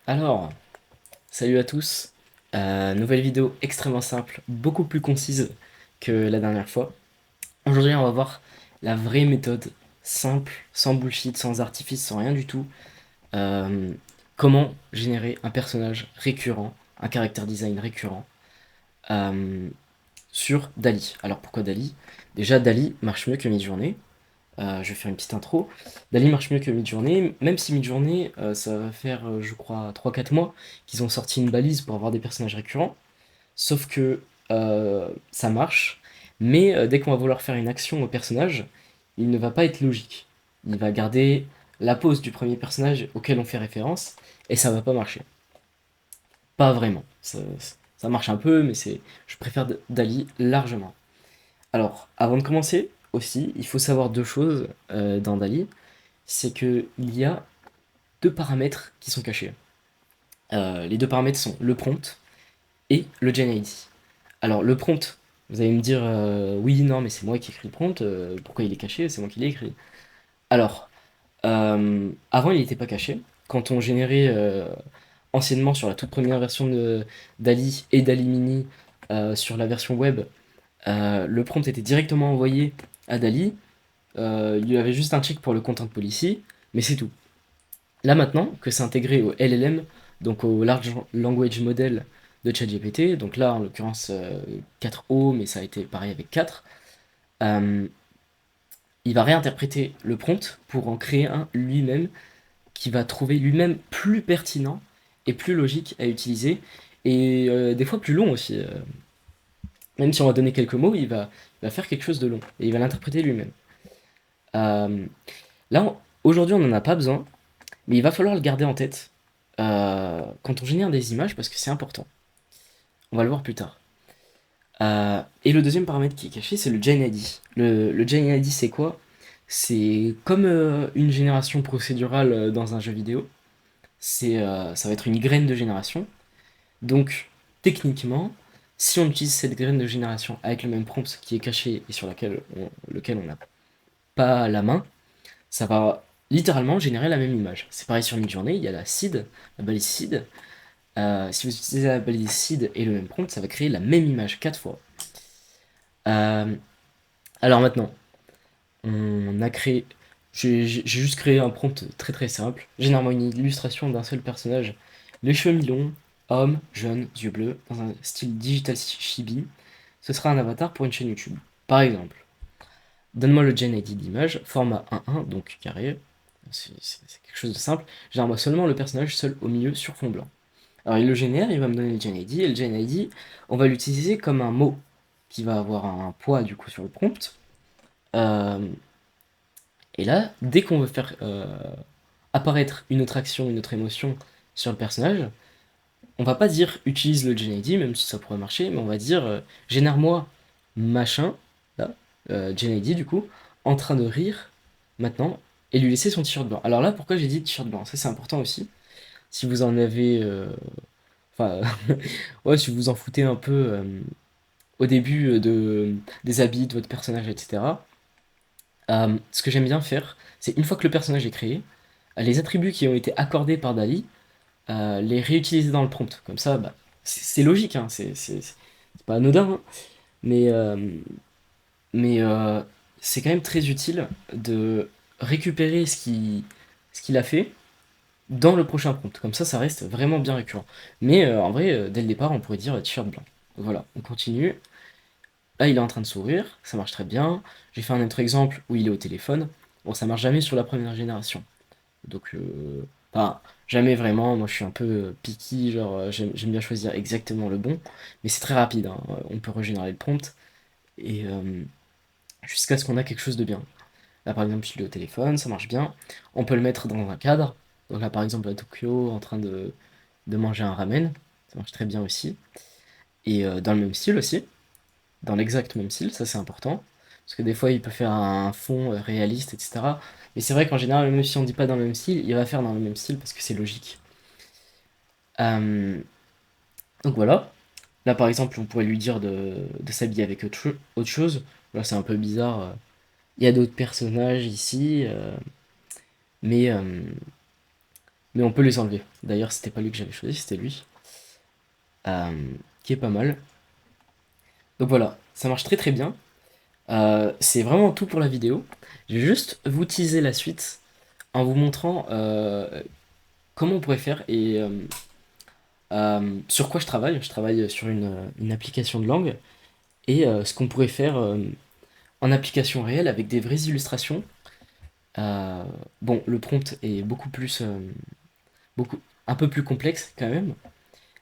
Alors, salut à tous. Nouvelle vidéo extrêmement simple, beaucoup plus concise que la dernière fois. Aujourd'hui, on va voir la vraie méthode, simple, sans bullshit, sans artifice, sans rien du tout. Euh, Comment générer un personnage récurrent, un character design récurrent euh, sur Dali. Alors pourquoi Dali? Déjà, Dali marche mieux que Midjourney. Je vais faire une petite intro. Dali marche mieux que Midjourney, même si Midjourney, ça va faire, je crois, 3 4 mois qu'ils ont sorti une balise pour avoir des personnages récurrents. Sauf que ça marche, mais dès qu'on va vouloir faire une action au personnage, il ne va pas être logique. Il va garder la pose du premier personnage auquel on fait référence, et ça va pas marcher. Pas vraiment. Ça marche un peu, mais je préfère Dali largement. Alors, avant de commencer, aussi, il faut savoir deux choses dans Dali. C'est que il y a deux paramètres qui sont cachés. Les deux paramètres sont le prompt et le gen ID. Alors le prompt, vous allez me dire oui, non, mais c'est moi qui écris le prompt, pourquoi il est caché? C'est moi qui l'ai écrit. Alors, avant il n'était pas caché. Quand on générait anciennement sur la toute première version de DALI et DALI Mini sur la version web, le prompt était directement envoyé à DALI. Il y avait juste un check pour le content policy, mais c'est tout. Là maintenant que c'est intégré au LLM, donc au Large Language Model de ChatGPT, donc là en l'occurrence 4O, mais ça a été pareil avec 4, euh, il va réinterpréter le prompt pour en créer un lui-même qui va trouver lui-même plus pertinent et plus logique à utiliser, et des fois plus long aussi. Même si on va donner quelques mots, il va faire quelque chose de long, et il va l'interpréter lui-même. Euh, Là, aujourd'hui, on n'en a pas besoin, mais il va falloir le garder en tête quand on génère des images parce que c'est important. On va le voir plus tard. Et le deuxième paramètre qui est caché, c'est le Gen ID. Le Gen ID, c'est quoi? C'est comme une génération procédurale dans un jeu vidéo. Ça va être une graine de génération. Donc, techniquement, si on utilise cette graine de génération avec le même prompt qui est caché et sur lequel on n'a pas la main, ça va littéralement générer la même image. C'est pareil sur Midjourney, il y a la seed, la balise seed. Si vous utilisez la balise seed et le même prompt, ça va créer la même image 4 fois. Euh, alors maintenant, on a créé. J'ai juste créé un prompt très très simple. Généralement une illustration d'un seul personnage. Les cheveux mi-longs, homme, jeune, yeux bleus, dans un style digital chibi. Ce sera un avatar pour une chaîne YouTube. Par exemple, donne-moi le gen ID d'image, format 1.1, donc carré. C'est quelque chose de simple. Généralement seulement le personnage seul au milieu sur fond blanc. Alors il le génère, il va me donner le gen ID, et le gen ID, on va l'utiliser comme un mot qui va avoir un poids du coup sur le prompt. Euh, et là, dès qu'on veut faire apparaître une autre action, une autre émotion sur le personnage, on va pas dire utilise le gen ID, même si ça pourrait marcher, mais on va dire génère-moi machin, là, gen ID du coup, en train de rire maintenant, et lui laisser son t-shirt blanc. Alors là, pourquoi j'ai dit t-shirt blanc? Ça c'est important aussi. Si vous en avez. Enfin, ouais, si vous en foutez un peu au début des habits de votre personnage, etc. Ce que j'aime bien faire, c'est une fois que le personnage est créé, les attributs qui ont été accordés par Dali, les réutiliser dans le prompt. Comme ça, bah, c'est logique, hein, c'est pas anodin, hein, mais, euh, mais c'est quand même très utile de récupérer ce qu'il a fait dans le prochain prompt. Comme ça reste vraiment bien récurrent. Mais en vrai, dès le départ, on pourrait dire t-shirt blanc. Voilà, on continue. Là, il est en train de sourire, ça marche très bien. J'ai fait un autre exemple où il est au téléphone. Bon, ça marche jamais sur la première génération. Donc, enfin, jamais vraiment. Moi, je suis un peu picky, genre, j'aime bien choisir exactement le bon. Mais c'est très rapide, hein. On peut régénérer le prompt et jusqu'à ce qu'on a quelque chose de bien. Là, par exemple, je l'ai au téléphone, ça marche bien. On peut le mettre dans un cadre. Donc là, par exemple, à Tokyo, en train de manger un ramen. Ça marche très bien aussi. Et dans le même style aussi. Dans l'exact même style, ça c'est important. Parce que des fois, il peut faire un fond réaliste, etc. Mais c'est vrai qu'en général, même si on dit pas dans le même style, il va faire dans le même style parce que c'est logique. Euh, donc voilà. Là, par exemple, on pourrait lui dire de s'habiller avec autre chose. Là, c'est un peu bizarre. Il y a d'autres personnages ici. Mais Mais on peut les enlever. D'ailleurs, c'était pas lui que j'avais choisi, c'était lui. Qui est pas mal. Donc voilà, ça marche très très bien. C'est vraiment tout pour la vidéo. Je vais juste vous teaser la suite en vous montrant comment on pourrait faire et sur quoi je travaille. Je travaille sur une application de langue et ce qu'on pourrait faire en application réelle avec des vraies illustrations. Euh, bon, le prompt est beaucoup plus, beaucoup, un peu plus complexe quand même,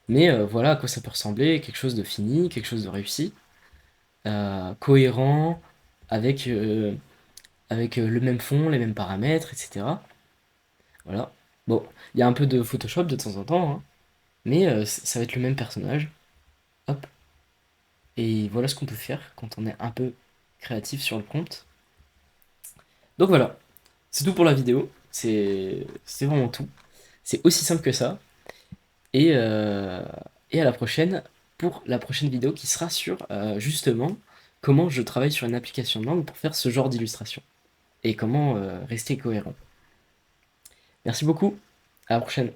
mais voilà à quoi ça peut ressembler, quelque chose de fini, quelque chose de réussi, cohérent, avec, le même fond, les mêmes paramètres, etc. Voilà. Bon, il y a un peu de Photoshop de temps en temps, hein, mais ça va être le même personnage. Hop. Et voilà ce qu'on peut faire quand on est un peu créatif sur le prompt. Donc voilà, c'est tout pour la vidéo. C'est vraiment tout. C'est aussi simple que ça. Et, euh, et à la prochaine pour la prochaine vidéo qui sera sur justement comment je travaille sur une application de langue pour faire ce genre d'illustration. Et comment rester cohérent. Merci beaucoup, à la prochaine.